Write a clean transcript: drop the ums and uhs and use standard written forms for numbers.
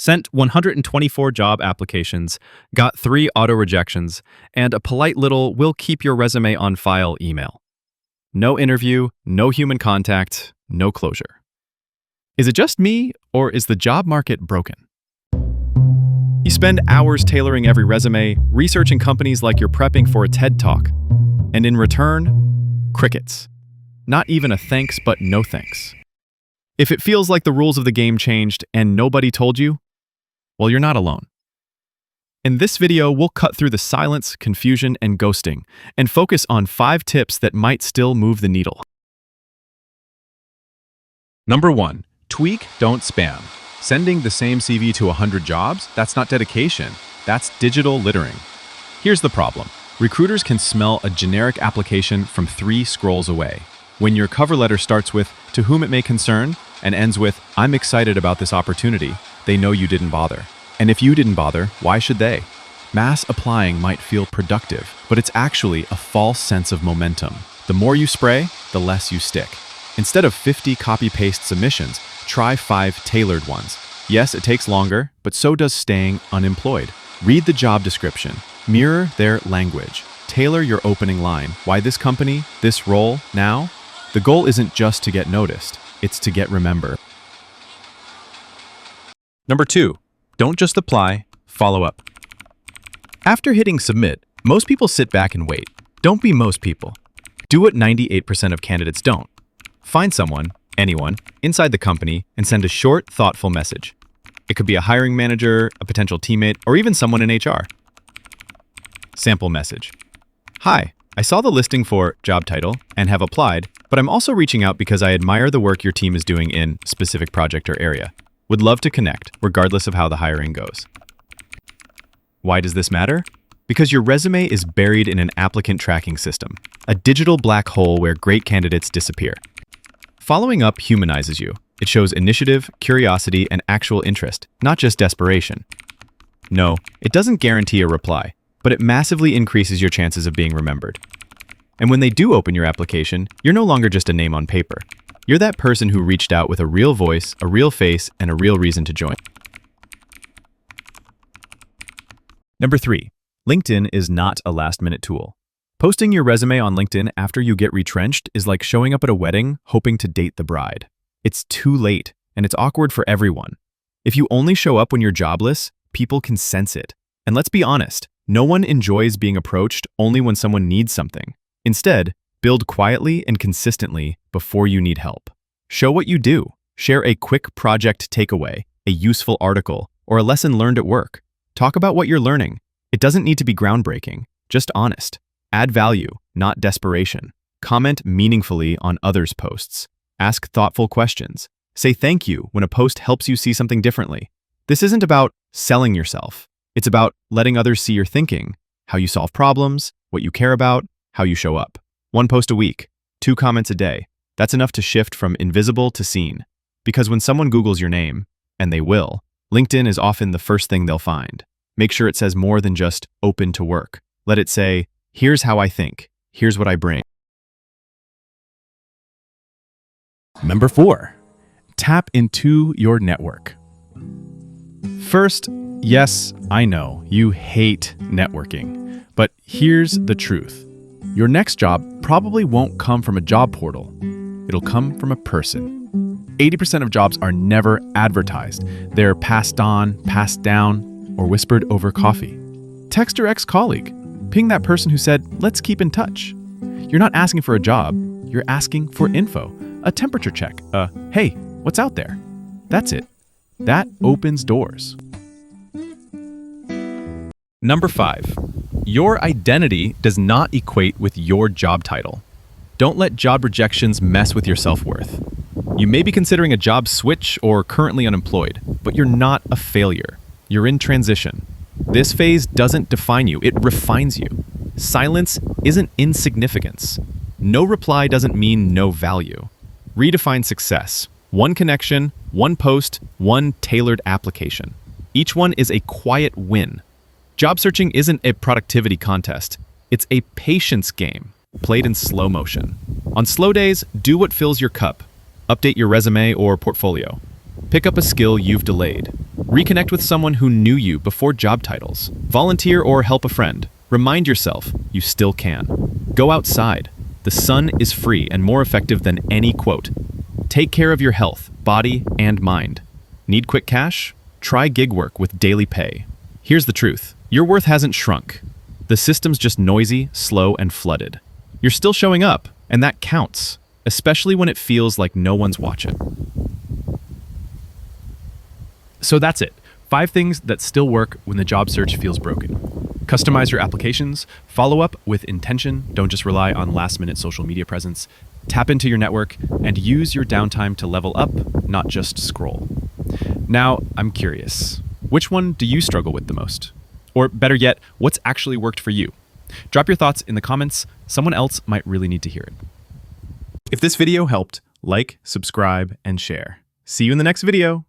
Sent 124 job applications, got 3 auto rejections, and a polite little "we'll keep your resume on file" email. No interview, no human contact, no closure. Is it just me, or is the job market broken? You spend hours tailoring every resume, researching companies like you're prepping for a TED Talk. And in return, crickets. Not even a thanks, but no thanks. If it feels like the rules of the game changed and nobody told you, well, you're not alone. In this video, we'll cut through the silence, confusion, and ghosting, and focus on 5 tips that might still move the needle. Number 1. Tweak, don't spam. Sending the same CV to 100 jobs? That's not dedication. That's digital littering. Here's the problem. Recruiters can smell a generic application from 3 scrolls away. When your cover letter starts with, "to whom it may concern," and ends with, "I'm excited about this opportunity," they know you didn't bother. And if you didn't bother, why should they? Mass applying might feel productive, but it's actually a false sense of momentum. The more you spray, the less you stick. Instead of 50 copy-paste submissions, try 5 tailored ones. Yes, it takes longer, but so does staying unemployed. Read the job description. Mirror their language. Tailor your opening line. Why this company? This role? Now? The goal isn't just to get noticed. It's to get remembered. Number 2. Don't just apply, follow up. After hitting submit, most people sit back and wait. Don't be most people. Do what 98% of candidates don't. Find someone, anyone, inside the company and send a short, thoughtful message. It could be a hiring manager, a potential teammate, or even someone in HR. Sample message. Hi, I saw the listing for job title and have applied, but I'm also reaching out because I admire the work your team is doing in specific project or area. Would love to connect, regardless of how the hiring goes. Why does this matter? Because your resume is buried in an applicant tracking system, a digital black hole where great candidates disappear. Following up humanizes you. It shows initiative, curiosity, and actual interest, not just desperation. No, it doesn't guarantee a reply, but it massively increases your chances of being remembered. And when they do open your application, you're no longer just a name on paper. You're that person who reached out with a real voice, a real face, and a real reason to join. Number 3. LinkedIn is not a last-minute tool. Posting your resume on LinkedIn after you get retrenched is like showing up at a wedding hoping to date the bride. It's too late, and it's awkward for everyone. If you only show up when you're jobless, people can sense it. And let's be honest, no one enjoys being approached only when someone needs something. Instead, build quietly and consistently before you need help. Show what you do. Share a quick project takeaway, a useful article, or a lesson learned at work. Talk about what you're learning. It doesn't need to be groundbreaking, just honest. Add value, not desperation. Comment meaningfully on others' posts. Ask thoughtful questions. Say thank you when a post helps you see something differently. This isn't about selling yourself. It's about letting others see your thinking, how you solve problems, what you care about, how you show up. 1 post a week, 2 comments a day. That's enough to shift from invisible to seen. Because when someone Googles your name, and they will, LinkedIn is often the first thing they'll find. Make sure it says more than just open to work. Let it say, here's how I think, here's what I bring. Number 4, tap into your network. First, yes, I know, you hate networking, but here's the truth. Your next job probably won't come from a job portal. It'll come from a person. 80% of jobs are never advertised. They're passed on, passed down, or whispered over coffee. Text your ex-colleague. Ping that person who said, let's keep in touch. You're not asking for a job, you're asking for info, a temperature check, hey, what's out there? That's it. That opens doors. Number 5. Your identity does not equate with your job title. Don't let job rejections mess with your self-worth. You may be considering a job switch or currently unemployed, but you're not a failure. You're in transition. This phase doesn't define you, it refines you. Silence isn't insignificance. No reply doesn't mean no value. Redefine success. 1 connection, 1 post, 1 tailored application. Each one is a quiet win. Job searching isn't a productivity contest. It's a patience game, played in slow motion. On slow days, do what fills your cup. Update your resume or portfolio. Pick up a skill you've delayed. Reconnect with someone who knew you before job titles. Volunteer or help a friend. Remind yourself you still can. Go outside. The sun is free and more effective than any quote. Take care of your health, body, and mind. Need quick cash? Try gig work with daily pay. Here's the truth. Your worth hasn't shrunk. The system's just noisy, slow, and flooded. You're still showing up, and that counts, especially when it feels like no one's watching. So that's it. 5 things that still work when the job search feels broken. Customize your applications, follow up with intention, don't just rely on last-minute social media presence, tap into your network, and use your downtime to level up, not just scroll. Now, I'm curious, which one do you struggle with the most? Or better yet, what's actually worked for you? Drop your thoughts in the comments. Someone else might really need to hear it. If this video helped, like, subscribe, and share. See you in the next video.